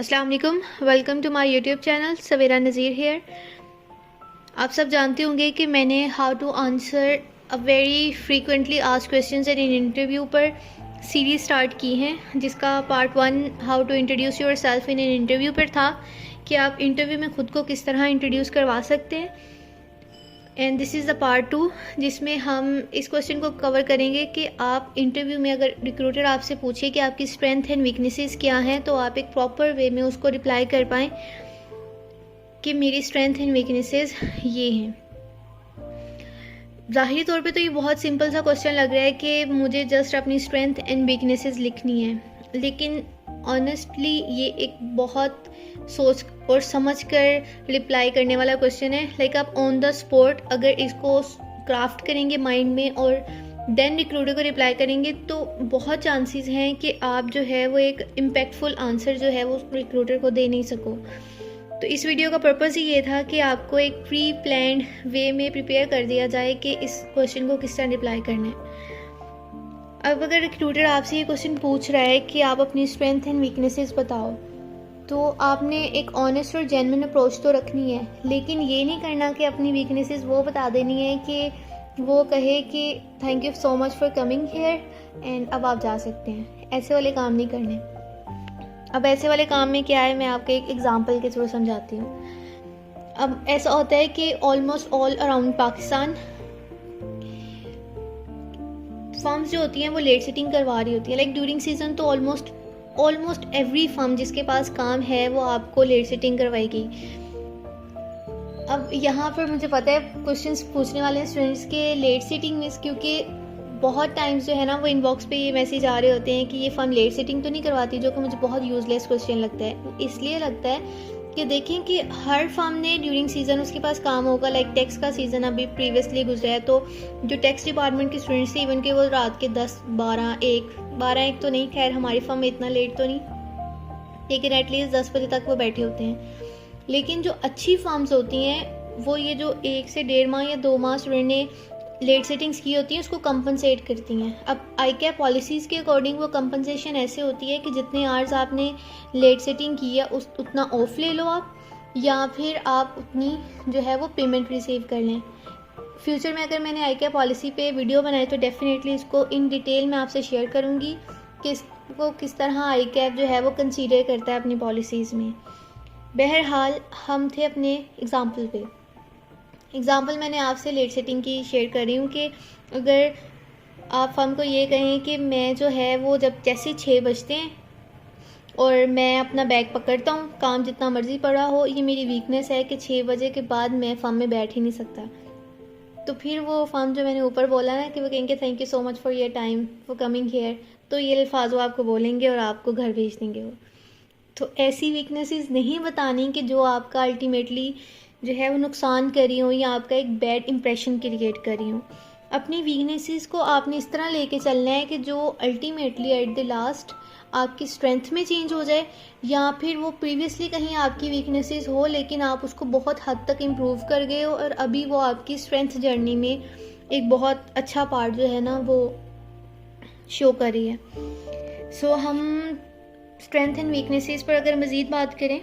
अस्सलाम वालेकुम, welcome to my YouTube channel Savera Nazir here. आप सब जानते होंगे कि मैंने how to answer a very frequently asked questions in interview पर सीरीज स्टार्ट की है, जिसका part 1 how to introduce yourself in an interview पर था कि आप इंटरव्यू में ख़ुद को किस तरह इंट्रोड्यूस करवा सकते हैं। And this is the part 2, जिसमें हम इस क्वेश्चन को कवर करेंगे कि आप इंटरव्यू में अगर रिक्रूटर आपसे पूछे कि आपकी स्ट्रेंथ एंड वीकनेसेस क्या हैं, तो आप एक प्रॉपर वे में उसको रिप्लाई कर पाएँ कि मेरी स्ट्रेंथ एंड वीकनेसेस ये हैं। ज़ाहिरी तौर पे तो ये बहुत सिंपल सा क्वेश्चन लग रहा है कि मुझे जस्ट अपनी स्ट्रेंथ एंड वीकनेसेस लिखनी है, लेकिन ऑनेस्टली ये एक बहुत सोच और समझ कर रिप्लाई करने वाला क्वेश्चन है। लाइक आप ऑन द स्पॉट अगर इसको क्राफ्ट करेंगे माइंड में और देन रिक्रूटर को रिप्लाई करेंगे, तो बहुत चांसेस हैं कि आप जो है वो एक इम्पैक्टफुल आंसर जो है वो रिक्रूटर को दे नहीं सको। तो इस वीडियो का पर्पज़ ही ये था कि आपको एक प्री प्लान्ड वे में प्रिपेयर कर दिया जाए कि इस क्वेश्चन को किस तरह रिप्लाई करना है। अब अगर रिक्रूटर आपसे ये क्वेश्चन पूछ रहा है कि आप अपनी स्ट्रेंथ एंड वीकनेसेस बताओ, तो आपने एक ऑनेस्ट और जेन्युइन अप्रोच तो रखनी है, लेकिन ये नहीं करना कि अपनी वीकनेसेस वो बता देनी है कि वो कहे कि thank you so much for coming here and अब आप जा सकते हैं। ऐसे वाले काम नहीं करने। अब ऐसे वाले काम में क्या है, मैं आपको एक एग्जांपल के थ्रू समझाती हूँ। अब ऐसा होता है कि almost all around Pakistan firms जो होती हैं वो लेट सिटिंग करवा रही होती है। लाइक ड्यूरिंग सीजन तो ऑलमोस्ट एवरी फर्म जिसके पास काम है वो आपको लेट सिटिंग करवाएगी। अब यहाँ पर मुझे पता है क्वेश्चंस पूछने वाले स्टूडेंट्स के लेट सिटिंग मीन्स, क्योंकि बहुत टाइम्स जो है ना वो इनबॉक्स पे ये मैसेज आ रहे होते हैं कि ये फर्म लेट सिटिंग तो नहीं करवाती, जो कि मुझे बहुत यूजलेस क्वेश्चन लगता है। इसलिए लगता है कि देखें कि हर फर्म ने ड्यूरिंग सीजन उसके पास काम होगा। लाइक टैक्स का सीज़न अभी प्रीवियसली गुजरा है, तो जो टैक्स डिपार्टमेंट के स्टूडेंट्स थे इवन के वो रात के 10-12-1 तो नहीं, खैर हमारी फर्म में इतना लेट तो नहीं, लेकिन एटलीस्ट 10 बजे तक वो बैठे होते हैं। लेकिन जो अच्छी फर्म्स होती हैं वो ये जो 1 से 1.5 माह या 2 माह स्टूडेंट ने लेट सेटिंग्स की होती हैं उसको कंपनसेट करती हैं। अब ICAP पॉलिसीज़ के अकॉर्डिंग वो कंपनसेशन ऐसे होती है कि जितने आवर्स आपने लेट सेटिंग की है उतना ऑफ ले लो आप, या फिर आप उतनी जो है वो पेमेंट रिसीव कर लें। फ्यूचर में अगर मैंने ICAP पॉलिसी पे वीडियो बनाई तो डेफिनेटली इसको इन डिटेल मैं आपसे शेयर करूँगी कि इसको किस तरह ICAP जो है वो कंसीडर करता है अपनी पॉलिसीज़ में। बहरहाल हम थे अपने एग्ज़ाम्पल मैंने आपसे लेट सेटिंग की शेयर कर रही हूँ कि अगर आप फर्म को ये कहें कि मैं जो है वो जब जैसे 6 बजते हैं और मैं अपना बैग पकड़ता हूँ, काम जितना मर्ज़ी पड़ा हो, ये मेरी वीकनेस है कि 6 बजे के बाद मैं फर्म में बैठ ही नहीं सकता, तो फिर वो फर्म जो मैंने ऊपर बोला ना कि वो कहेंगे thank you so much for your time for coming here, तो ये अल्फाज वो आपको बोलेंगे और आपको घर भेज देंगे वो। तो ऐसी वीकनेसेस नहीं बतानी कि जो आपका अल्टीमेटली जो है वो नुकसान कर रही हो या आपका एक बैड इंप्रेशन क्रिएट कर रही हो। अपनी वीकनेसेस को आपने इस तरह लेके चलना है कि जो अल्टीमेटली एट द लास्ट आपकी स्ट्रेंथ में चेंज हो जाए, या फिर वो प्रीवियसली कहीं आपकी वीकनेसेस हो लेकिन आप उसको बहुत हद तक इम्प्रूव कर गए हो और अभी वो आपकी स्ट्रेंथ जर्नी में एक बहुत अच्छा पार्ट जो है ना वो शो कर रही है। सो हम स्ट्रेंथ एंड वीकनेसेस पर अगर मज़ीद बात करें,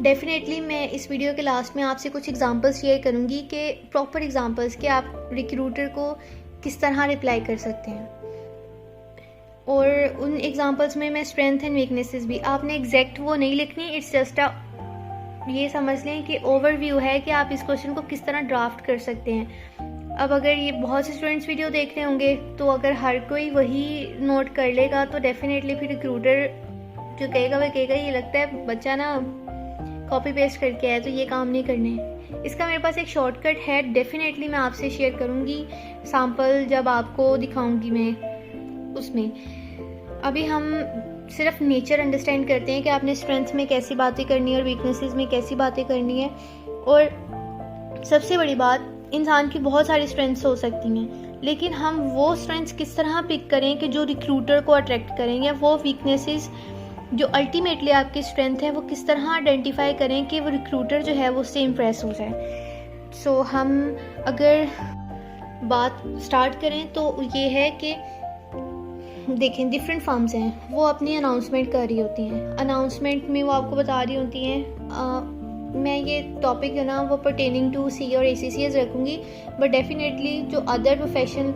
डेफिनेटली मैं इस वीडियो के लास्ट में आपसे कुछ एग्जांपल्स शेयर करूंगी कि प्रॉपर एग्जांपल्स कि आप रिक्रूटर को किस तरह रिप्लाई कर सकते हैं। और उन एग्जांपल्स में मैं स्ट्रेंथ एंड वीकनेसेस भी, आपने एग्जैक्ट वो नहीं लिखनी, इट्स जस्ट ये समझ लें कि ओवरव्यू है कि आप इस क्वेश्चन को किस तरह ड्राफ्ट कर सकते हैं। अब अगर ये बहुत से स्टूडेंट्स वीडियो देख रहे होंगे तो अगर हर कोई वही नोट कर लेगा तो डेफिनेटली फिर रिक्रूटर जो कहेगा वह कहेगा ये लगता है बच्चा ना कॉपी पेस्ट करके आया, तो ये काम नहीं करने। इसका मेरे पास एक शॉर्टकट है, डेफिनेटली मैं आपसे शेयर करूँगी सैम्पल जब आपको दिखाऊंगी मैं उसमें। अभी हम सिर्फ नेचर अंडरस्टैंड करते हैं कि आपने स्ट्रेंथ में कैसी बातें करनी है और वीकनेसेस में कैसी बातें करनी है। और सबसे बड़ी बात, इंसान की बहुत सारी स्ट्रेंथ्स हो सकती हैं, लेकिन हम वो स्ट्रेंथ्स किस तरह पिक करें कि जो रिक्रूटर को अट्रैक्ट करें, या वो वीकनेसेस जो अल्टीमेटली आपकी स्ट्रेंथ है वो किस तरह आइडेंटिफाई करें कि वो रिक्रूटर जो है वो उससे इम्प्रेस हो जाए। सो हम अगर बात स्टार्ट करें तो ये है कि देखें डिफरेंट फर्म्स हैं, वो अपनी अनाउंसमेंट कर रही होती हैं। अनाउंसमेंट में वो आपको बता रही होती हैं, मैं ये टॉपिक है ना वो पर्टेनिंग टू सी और ACCS रखूँगी, बट डेफिनेटली जो अदर प्रोफेशन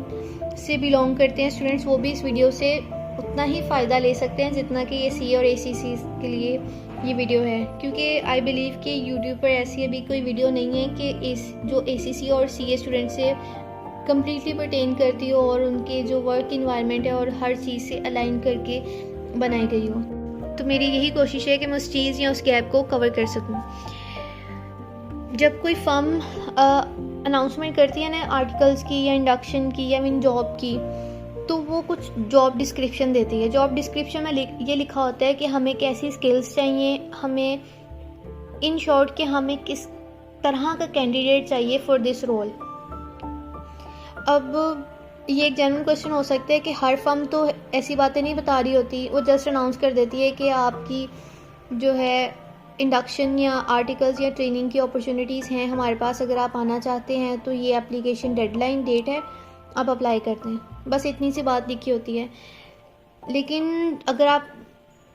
से बिलोंग करते हैं स्टूडेंट्स वो भी इस वीडियो से उतना ही फ़ायदा ले सकते हैं जितना कि ये सी और ACCS के लिए ये वीडियो है। क्योंकि आई बिलीव कि यूट्यूब पर ऐसी अभी कोई वीडियो नहीं है कि जो ACC और CA स्टूडेंट से कम्प्लीटली पर्टेन करती हो और उनके जो वर्क इन्वायरमेंट है और हर चीज़ से अलाइन करके बनाई गई हो। तो मेरी यही कोशिश है कि मैं उस चीज़ या उस गैप को कवर कर सकूं। जब कोई फर्म अनाउंसमेंट करती है ना आर्टिकल्स की या इंडक्शन की या मीन जॉब की, तो वो कुछ जॉब डिस्क्रिप्शन देती है। जॉब डिस्क्रिप्शन में ये लिखा होता है कि हमें कैसी स्किल्स चाहिए, हमें इन शॉर्ट कि हमें किस तरह का कैंडिडेट चाहिए फॉर दिस रोल। अब ये एक जनरल क्वेश्चन हो सकता है कि हर फर्म तो ऐसी बातें नहीं बता रही होती, वो जस्ट अनाउंस कर देती है कि आपकी जो है इंडक्शन या आर्टिकल्स या ट्रेनिंग की अपॉर्चुनिटीज़ हैं हमारे पास, अगर आप आना चाहते हैं तो ये एप्लीकेशन डेडलाइन डेट है, आप अप्लाई करते हैं। बस इतनी सी बात लिखी होती है। लेकिन अगर आप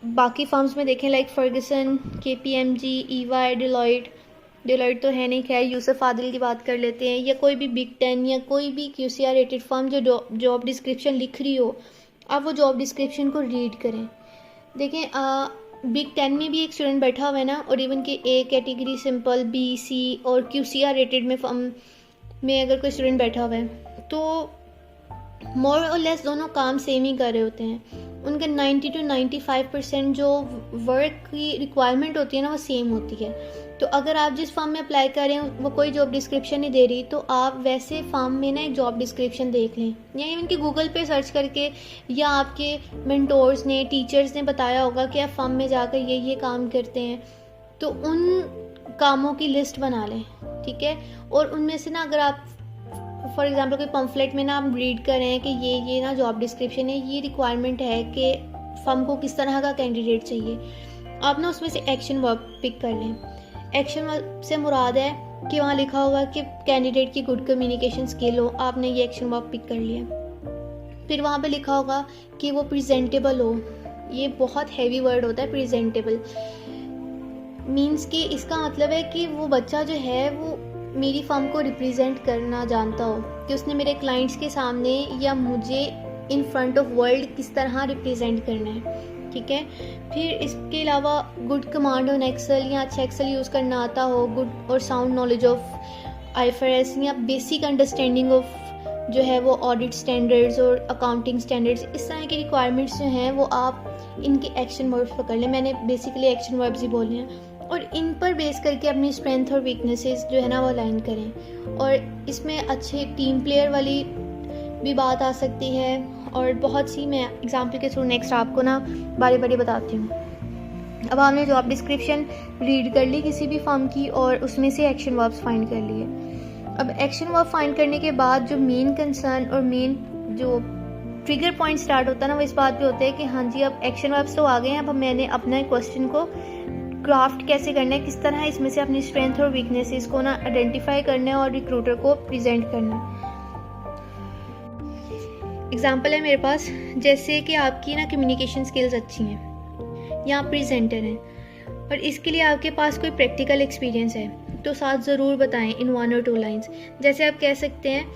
बाकी फर्म्स में देखें like Fergusson, KPMG, EY, Deloitte तो है नहीं, खैर यूसुफ आदिल की बात कर लेते हैं, या कोई भी बिग 10 या कोई भी QCR रेटेड फर्म जो जॉब डिस्क्रिप्शन लिख रही हो, आप वो जॉब डिस्क्रिप्शन को रीड करें। देखें बिग 10 में भी एक स्टूडेंट बैठा हुआ है ना, और इवन कि A category, simple, B, C और QCR रेटेड में फर्म में अगर कोई स्टूडेंट बैठा हुआ है तो मोर और लेस दोनों काम सेम ही कर रहे होते हैं। उनके 90 to 95% जो वर्क की रिक्वायरमेंट होती है ना वो सेम होती है। तो अगर आप जिस फॉर्म में अप्लाई कर रहे हैं वो कोई जॉब डिस्क्रिप्शन नहीं दे रही, तो आप वैसे फॉर्म में ना एक जॉब डिस्क्रिप्शन देख लें, या इवन कि गूगल पे सर्च करके, या आपके मेंटोर्स ने, टीचर्स ने बताया होगा कि आप फॉर्म में जाकर ये काम करते हैं, तो उन कामों की लिस्ट बना लें, ठीक है। और उनमें से ना अगर आप फॉर एग्जांपल कोई पम्फलेट में ना आप रीड कर रहे हैं कि ये ना जॉब डिस्क्रिप्शन है, ये रिक्वायरमेंट है कि फर्म को किस तरह का कैंडिडेट चाहिए, आप ना उसमें से एक्शन वर्ब पिक कर लें। एक्शन वर्ब से मुराद है कि वहाँ लिखा होगा कि कैंडिडेट की गुड कम्युनिकेशन स्किल हो, आपने ये एक्शन वर्ब पिक कर लिया। फिर वहाँ पे लिखा होगा कि वो प्रेजेंटेबल हो, ये बहुत हैवी वर्ड होता है प्रेजेंटेबल, मीन्स कि इसका मतलब है कि वो बच्चा जो है वो मेरी फर्म को रिप्रेजेंट करना जानता हो, कि उसने मेरे क्लाइंट्स के सामने या मुझे इन फ्रंट ऑफ वर्ल्ड किस तरह रिप्रेजेंट करना है, ठीक है। फिर इसके अलावा गुड कमांड ऑन एक्सेल या अच्छा एक्सेल यूज़ करना आता हो, गुड और साउंड नॉलेज ऑफ IFRS या बेसिक अंडरस्टैंडिंग ऑफ जो है वो ऑडिट स्टैंडर्ड्स और अकाउंटिंग स्टैंडर्ड्स, इस तरह की रिक्वायरमेंट्स जो हैं वो आप इनके एक्शन वर्ब्स पकड़ लें। मैंने बेसिकली एक्शन वर्ब्स ही बोले हैं, और इन पर बेस करके अपनी स्ट्रेंथ और वीकनेसेस जो है ना वो अलाइन करें। और इसमें अच्छे टीम प्लेयर वाली भी बात आ सकती है, और बहुत सी मैं एग्जांपल के थ्रू नेक्स्ट आपको ना बारी बारी बताती हूँ। अब आपने जॉब डिस्क्रिप्शन रीड कर ली किसी भी फर्म की, और उसमें से एक्शन वर्ब्स फाइंड कर लिए। अब एक्शन वर्ब फाइंड करने के बाद जो मेन कंसर्न और मेन जो ट्रिगर पॉइंट स्टार्ट होता है ना वो इस बात पे होता है कि हाँ जी अब एक्शन वर्ब्स तो आ गए हैं, अब मैंने अपने क्वेश्चन को क्राफ्ट कैसे करना है, किस तरह इसमें से अपनी स्ट्रेंथ और वीकनेसेस को ना आइडेंटिफाई करना है और रिक्रूटर को प्रेजेंट करना है। एग्जाम्पल है मेरे पास, जैसे कि आपकी ना कम्युनिकेशन स्किल्स अच्छी हैं या आप प्रेजेंटर हैं, और इसके लिए आपके पास कोई प्रैक्टिकल एक्सपीरियंस है तो साथ ज़रूर बताएं इन 1 or 2 लाइन्स। जैसे आप कह सकते हैं,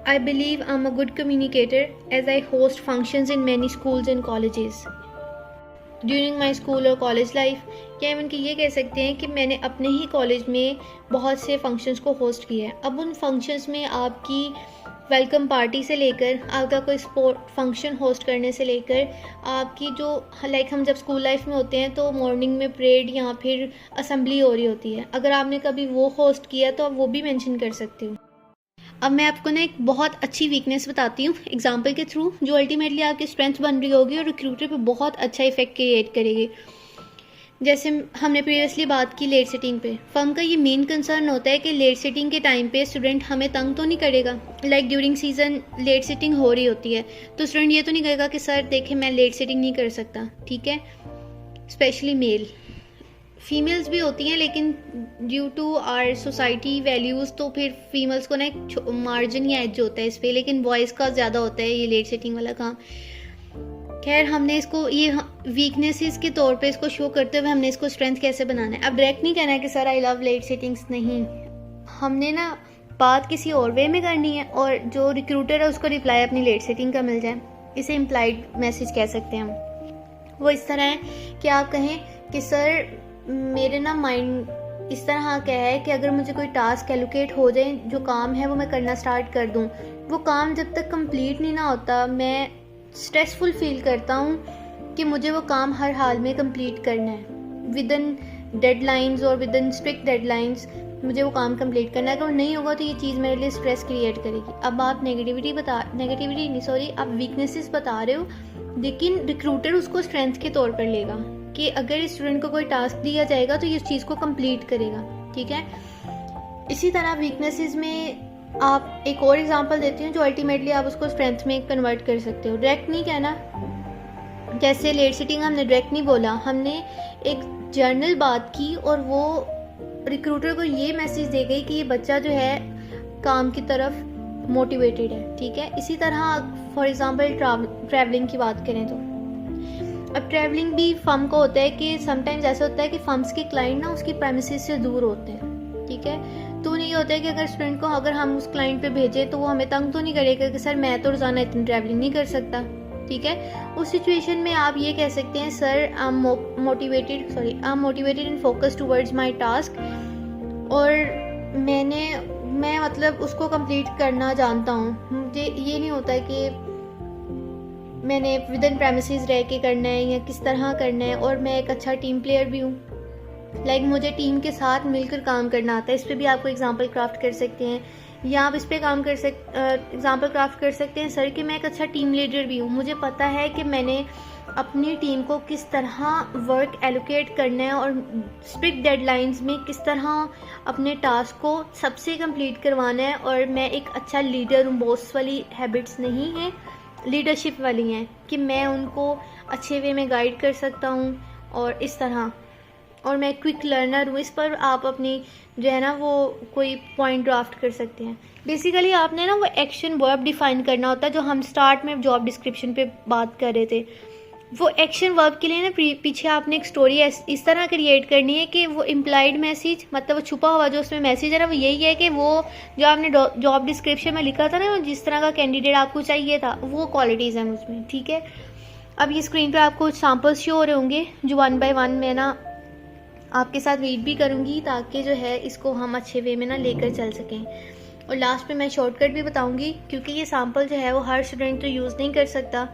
I believe I am a good communicator as I host functions in many schools and colleges during my school और कॉलेज लाइफ। या इवन कि ये कह सकते हैं कि मैंने अपने ही कॉलेज में बहुत से फंक्शंस को होस्ट किया है। अब उन फंक्शंस में आपकी वेलकम पार्टी से लेकर आपका कोई स्पोर्ट फंक्शन होस्ट करने से लेकर आपकी जो लाइक हम जब स्कूल लाइफ में होते हैं तो मॉर्निंग में परेड या फिर असेंबली हो रही होती है, अगर आपने कभी वो होस्ट किया तो आप वो भी मेंशन कर सकते हो। अब मैं आपको ना एक बहुत अच्छी वीकनेस बताती हूँ एग्जाम्पल के थ्रू, जो अल्टीमेटली आपकी स्ट्रेंथ बन रही होगी और रिक्रूटर पे बहुत अच्छा इफेक्ट क्रिएट करेगी। जैसे हमने प्रीवियसली बात की लेट सेटिंग पे, फर्म का ये मेन कंसर्न होता है कि लेट सेटिंग के टाइम पे स्टूडेंट हमें तंग तो नहीं करेगा। Like during season late setting हो रही होती है तो स्टूडेंट ये तो नहीं कहेगा कि सर देखें मैं लेट सेटिंग नहीं कर सकता, ठीक है। स्पेशली मेल, फीमेल्स भी होती हैं लेकिन due to our society values तो फिर फीमेल्स को ना एक मार्जिन या एज होता है इस पर, लेकिन बॉयज़ का ज़्यादा होता है ये लेट सेटिंग वाला काम। खैर हमने इसको ये वीकनेसेस के तौर पे इसको शो करते हुए हमने इसको स्ट्रेंथ कैसे बनाना है। अब डायरेक्ट नहीं कहना है कि sir I love late sittings, नहीं, हमने ना बात किसी और वे में करनी है और जो रिक्रूटर है उसको रिप्लाई अपनी लेट सिटिंग का मिल जाए। इसे इम्प्लाइड मैसेज कह सकते हैं हम। वो इस तरह है कि आप कहें कि सर मेरे ना माइंड इस तरह क्या है कि अगर मुझे कोई टास्क एलोकेट हो जाए, जो काम है वो मैं करना स्टार्ट कर दूं, वो काम जब तक कंप्लीट नहीं ना होता मैं स्ट्रेसफुल फील करता हूँ कि मुझे वो काम हर हाल में कंप्लीट करना है विद इन डेडलाइंस और विद इन स्ट्रिक्ट डेडलाइंस। मुझे वो काम कंप्लीट करना है, अगर नहीं होगा तो ये चीज़ मेरे लिए स्ट्रेस क्रिएट करेगी। अब आप आप वीकनेसेस बता रहे हो, लेकिन रिक्रूटर उसको स्ट्रेंथ के तौर पर लेगा कि अगर स्टूडेंट को कोई टास्क दिया जाएगा तो ये उस चीज़ को कंप्लीट करेगा, ठीक है। इसी तरह वीकनेसेस में आप एक और एग्जांपल देती हूँ जो अल्टीमेटली आप उसको स्ट्रेंथ में कन्वर्ट कर सकते हो। डायरेक्ट नहीं कहना, जैसे लेट सिटिंग हमने डायरेक्ट नहीं बोला, हमने एक जर्नल बात की और वो रिक्रूटर को ये मैसेज दे गई कि ये बच्चा जो है काम की तरफ मोटिवेटेड है, ठीक है। इसी तरह फॉर एग्जांपल ट्रैवलिंग की बात करें तो अब ट्रैवलिंग भी फर्म को होता है कि समटाइम्स ऐसा होता है कि फर्म्स के क्लाइंट ना उसकी प्रेमिसेस से दूर होते हैं, ठीक है। तो नहीं होता है कि अगर स्टूडेंट को अगर हम उस क्लाइंट पे भेजें तो वो हमें तंग तो नहीं करेगा कि सर मैं तो रोज़ाना इतनी ट्रैवलिंग नहीं कर सकता, ठीक है। उस सिचुएशन में आप ये कह सकते हैं sir I am motivated and focus towards my task, और मैं मतलब उसको कंप्लीट करना जानता हूँ। मुझे ये नहीं होता है कि मैंने विद इन प्रेमिसेस रह के करना है या किस तरह करना है, और मैं एक अच्छा टीम प्लेयर भी हूँ। मुझे टीम के साथ मिलकर काम करना आता है। इस पर भी आपको एग्जांपल क्राफ्ट कर सकते हैं, या आप इस पे एग्जांपल क्राफ्ट कर सकते हैं सर कि मैं एक अच्छा टीम लीडर भी हूँ। मुझे पता है कि मैंने अपनी टीम को किस तरह वर्क एलोकेट करना है और स्ट्रिक्ट डेडलाइंस में किस तरह अपने टास्क को सबसे कंप्लीट करवाना है, और मैं एक अच्छा लीडर हूँ। बॉस वाली हैबिट्स नहीं है, लीडरशिप वाली हैं कि मैं उनको अच्छे वे में गाइड कर सकता हूँ और इस तरह, और मैं क्विक लर्नर हूँ। इस पर आप अपनी जो है ना वो कोई पॉइंट ड्राफ्ट कर सकते हैं। बेसिकली आपने ना वो एक्शन वर्ब डिफाइन करना होता है जो हम स्टार्ट में जॉब डिस्क्रिप्शन पे बात कर रहे थे। वो एक्शन वर्ब के लिए ना पीछे आपने एक स्टोरी इस तरह क्रिएट करनी है कि वो इम्प्लाइड मैसेज, मतलब वो छुपा हुआ जो उसमें मैसेज है ना, वो यही है कि वो जो आपने जॉब डिस्क्रिप्शन में लिखा था ना, जिस तरह का कैंडिडेट आपको चाहिए था, वो क्वालिटीज़ हैं उसमें, ठीक है। अब ये स्क्रीन पर आपको सैम्पल्स शो हो रहे होंगे जो 1 by 1 मैं ना आपके साथ रीड भी करूँगी ताकि जो है इसको हम अच्छे वे में ना लेकर चल सकें। और लास्ट पे मैं शॉर्टकट भी बताऊँगी क्योंकि ये सैम्पल जो है वो हर स्टूडेंट तो यूज़ नहीं कर सकता,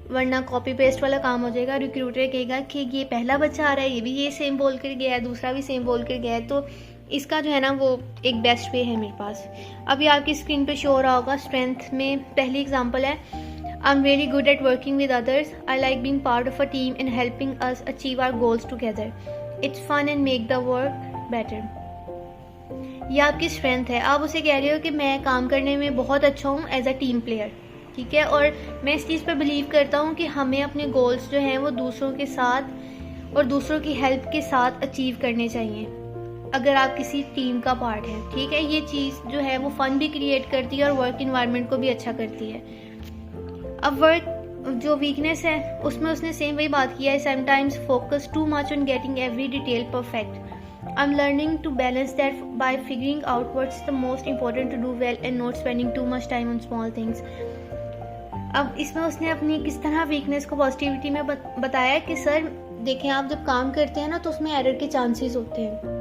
वरना कॉपी पेस्ट वाला काम हो जाएगा। रिक्रूटर कहेगा कि ये पहला बच्चा आ रहा है, ये भी ये सेम बोल कर गया है, दूसरा भी सेम बोल कर गया है, तो इसका जो है ना वो एक बेस्ट वे है मेरे पास। अभी आपकी स्क्रीन पे शो हो रहा होगा। स्ट्रेंथ में पहली एग्जांपल है, I am really good at working with others, I like being part of a team and helping us achieve our goals together, it's fun and make the work better. ये आपकी strength है। आप उसे कह रहे हो कि मैं काम करने में बहुत अच्छा हूँ एज अ टीम प्लेयर, ठीक है, और मैं इस चीज़ पर बिलीव करता हूँ कि हमें अपने गोल्स जो हैं वो दूसरों के साथ और दूसरों की हेल्प के साथ अचीव करने चाहिए अगर आप किसी टीम का पार्ट है, ठीक है। ये चीज़ जो है वो फन भी क्रिएट करती है और वर्क इन्वायरमेंट को भी अच्छा करती है। अब वर्क जो वीकनेस है उसमें उसने सेम वही बात किया है, sometimes focus too much on getting every detail perfect, I am learning to balance that by figuring out what's the most important to do well and not spending too much time on small things. अब इसमें उसने अपनी किस तरह weakness को positivity में बताया कि सर देखें आप जब काम करते हैं ना तो उसमें एरर के चांसेस होते हैं।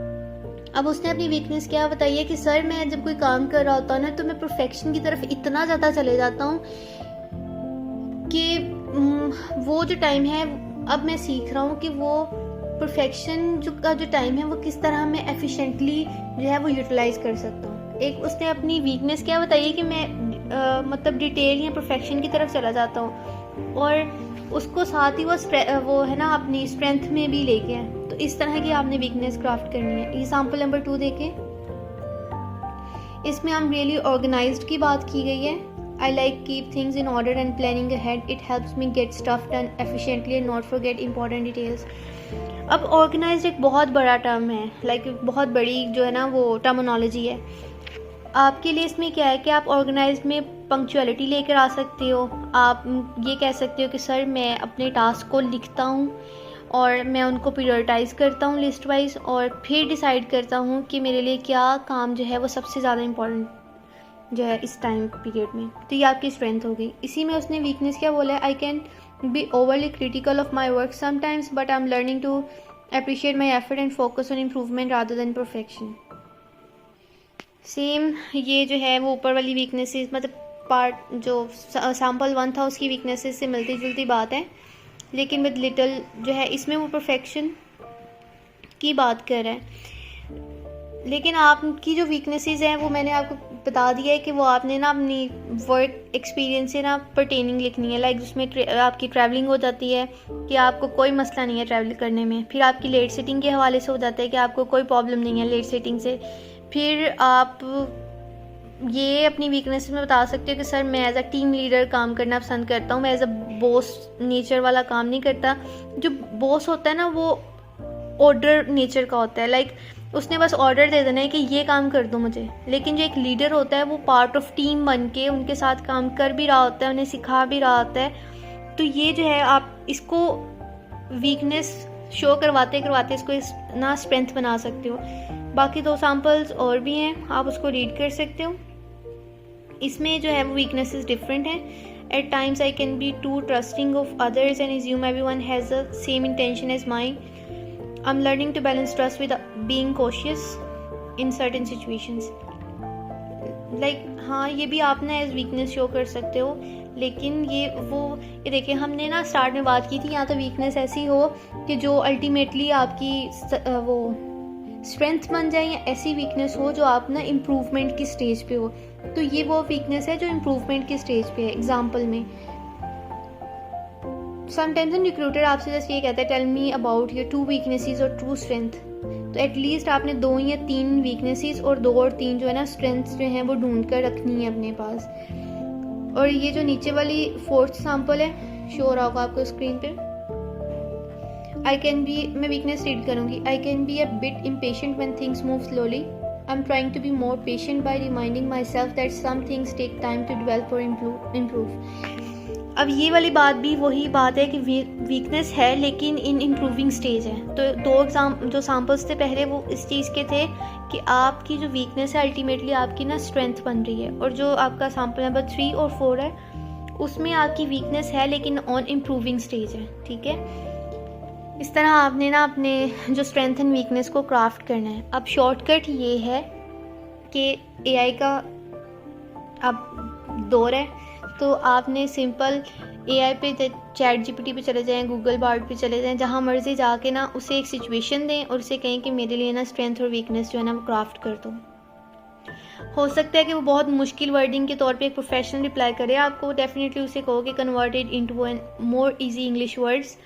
अब उसने अपनी वीकनेस क्या बताई है कि सर मैं जब कोई काम कर रहा होता हूँ ना तो मैं परफेक्शन की तरफ इतना ज़्यादा चले जाता हूँ कि वो जो टाइम है अब मैं सीख रहा हूँ कि वो परफेक्शन का जो टाइम है वो किस तरह मैं एफिशिएंटली जो है वो यूटिलाइज कर सकता हूँ। एक उसने अपनी वीकनेस क्या बताई है कि मैं मतलब डिटेल या परफेक्शन की तरफ चला जाता हूँ, और उसको साथ ही वो है ना अपनी स्ट्रेंथ में भी लेके है। तो इस तरह की आपने वीकनेस क्राफ्ट करनी है। एग्जाम्पल नंबर 2 देखें, इसमें हम रियली ऑर्गेनाइज्ड की बात की गई है। I like keep things in order and planning ahead. It helps me get stuff done efficiently and not forget important details. अब ऑर्गेनाइज्ड एक बहुत बड़ा टर्म है, बहुत बड़ी जो है ना वो टर्मिनोलॉजी है। आपके लिए इसमें क्या है कि आप ऑर्गेनाइज्ड में पंक्चुअलिटी लेकर आ सकते हो। आप ये कह सकते हो कि सर मैं अपने टास्क को लिखता हूँ और मैं उनको प्रायोरिटाइज़ करता हूँ लिस्ट वाइज, और फिर डिसाइड करता हूँ कि मेरे लिए क्या काम जो है वो सबसे ज़्यादा इम्पोर्टेंट जो है इस टाइम पीरियड में। तो ये आपकी स्ट्रेंथ हो गई। इसी में उसने वीकनेस क्या बोला है, I can be overly critical of my work sometimes but I am learning to appreciate my effort and focus on improvement rather than perfection. Same ये जो है वो ऊपर वाली वीकनेसेस, मतलब पार्ट जो सैम्पल 1 था उसकी वीकनेसेस से मिलती जुलती बात है, लेकिन विद लिटिल जो है इसमें वो परफेक्शन की बात कर रहा है। लेकिन आपकी जो वीकनेसेस हैं वो मैंने आपको बता दिया है कि वो आपने ना अपनी वर्क एक्सपीरियंस से ना पर्टेनिंग लिखनी है। लाइक उसमें आपकी ट्रैवलिंग हो जाती है कि आपको कोई मसला नहीं है ट्रैवल करने में, फिर आपकी लेट सिटिंग के हवाले से हो जाता है कि आपको कोई प्रॉब्लम नहीं है लेट सिटिंग से, फिर आप ये अपनी वीकनेस में बता सकते हो कि सर मैं एज अ टीम लीडर काम करना पसंद करता हूँ, मैं एज अ बॉस नेचर वाला काम नहीं करता। जो बॉस होता है ना वो ऑर्डर नेचर का होता है, लाइक उसने बस ऑर्डर दे देना है कि ये काम कर दो मुझे। लेकिन जो एक लीडर होता है वो पार्ट ऑफ टीम बन के उनके साथ काम कर भी रहा होता है, उन्हें सिखा भी रहा होता है। तो ये जो है आप इसको वीकनेस शो करवाते करवाते इसको ना स्ट्रेंथ बना सकते हो। बाकी 2 सैम्पल्स और भी हैं, आप उसको रीड कर सकते हो। इसमें जो है वो वीकनेसेस डिफरेंट हैं। At times I can be too trusting of others and assume everyone has the same intention as mine. I am learning to balance trust with being cautious in certain situations. Like हाँ, ये भी आप ना as weakness show कर सकते हो, लेकिन ये देखिए हमने ना स्टार्ट में बात की थी, यहाँ तो वीकनेस ऐसी हो कि जो अल्टीमेटली आपकी वो स्ट्रेंथ बन जाए, या ऐसी वीकनेस हो जो आप ना इम्प्रूवमेंट की स्टेज पे हो। तो ये वो वीकनेस है जो इम्प्रूवमेंट की स्टेज पे है। एग्जाम्पल में समटाइम्स रिक्रूटर आपसे जस्ट ये कहता है tell me about your 2 weaknesses और 2 स्ट्रेंथ। तो एटलीस्ट आपने 2 या 3 वीकनेसेस और 2 और 3 जो है ना स्ट्रेंथ्स जो हैं वो ढूंढ कर रखनी है अपने पास। और ये जो नीचे वाली 4th सैम्पल है, शो हो रहा होगा आपको स्क्रीन पे, आई कैन बी, मैं वीकनेस रीड करूँगी, I can be a bit impatient when things move slowly. I am trying to be more patient by reminding myself that some things take time to develop और improve. अब ये वाली बात भी वही बात है कि वीकनेस है लेकिन इन इम्प्रूविंग स्टेज है। तो 2 जो सैम्पल्स थे पहले वो इस चीज़ के थे कि आपकी जो वीकनेस है अल्टीमेटली आपकी ना स्ट्रेंथ बन रही है, और जो आपका सैम्पल नंबर 3 और 4 है उसमें आपकी वीकनेस है लेकिन ऑन इम्प्रूविंग स्टेज है। ठीक है, इस तरह आपने ना अपने जो स्ट्रेंथ एंड वीकनेस को क्राफ्ट करना है। अब शॉर्टकट ये है कि एआई का अब दौर है, तो आपने सिंपल एआई पे चैट जीपीटी पे चले जाएं, गूगल बार्ड पे चले जाएं, जहाँ मर्जी जाके ना उसे एक सिचुएशन दें और उसे कहें कि मेरे लिए ना स्ट्रेंथ और वीकनेस जो है ना वो क्राफ्ट कर दो। हो सकता है कि वो बहुत मुश्किल वर्डिंग के तौर पे एक प्रोफेशनल रिप्लाई करे आपको, डेफिनेटली उसे कहो कि converted into an more easy English words,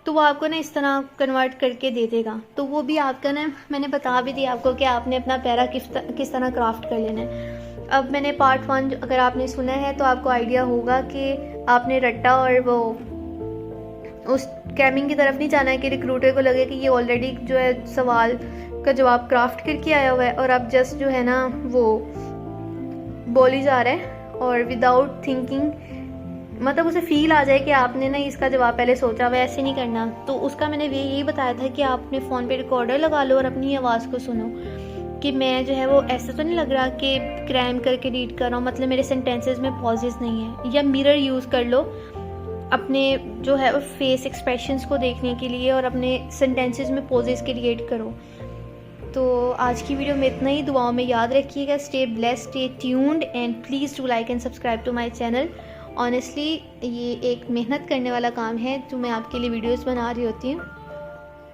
तो वो आपको ना इस तरह कन्वर्ट करके दे देगा। तो वो भी आपका ना मैंने बता भी दिया आपको कि आपने अपना पैरा किस तरह क्राफ्ट कर लेना है। अब मैंने पार्ट 1 अगर आपने सुना है तो आपको आइडिया होगा कि आपने रट्टा और वो उस कैमिंग की तरफ नहीं जाना है कि रिक्रूटर को लगे कि ये ऑलरेडी जो है सवाल का जवाब क्राफ्ट करके आया हुआ है और आप जस्ट जो है ना वो बोली जा रहा है, और विदाउट थिंकिंग मतलब उसे फील आ जाए कि आपने ना इसका जवाब पहले सोचा हुआ, ऐसे नहीं करना। तो उसका मैंने यही बताया था कि आप अपने फ़ोन पे रिकॉर्डर लगा लो और अपनी आवाज़ को सुनो कि मैं जो है वो ऐसा तो नहीं लग रहा कि क्रैम करके रीड कर रहा हूँ, मतलब मेरे सेंटेंसेस में पॉजेस नहीं है। या मिरर यूज़ कर लो अपने जो है फेस एक्सप्रेशंस को देखने के लिए और अपने सेंटेंसेस में पॉजेस क्रिएट करो। तो आज की वीडियो में इतना ही। दुआओं में याद रखिएगा। Stay blessed, stay tuned and please do like and subscribe to my channel. Honestly ये एक मेहनत करने वाला काम है जो मैं आपके लिए वीडियोस बना रही होती हूँ।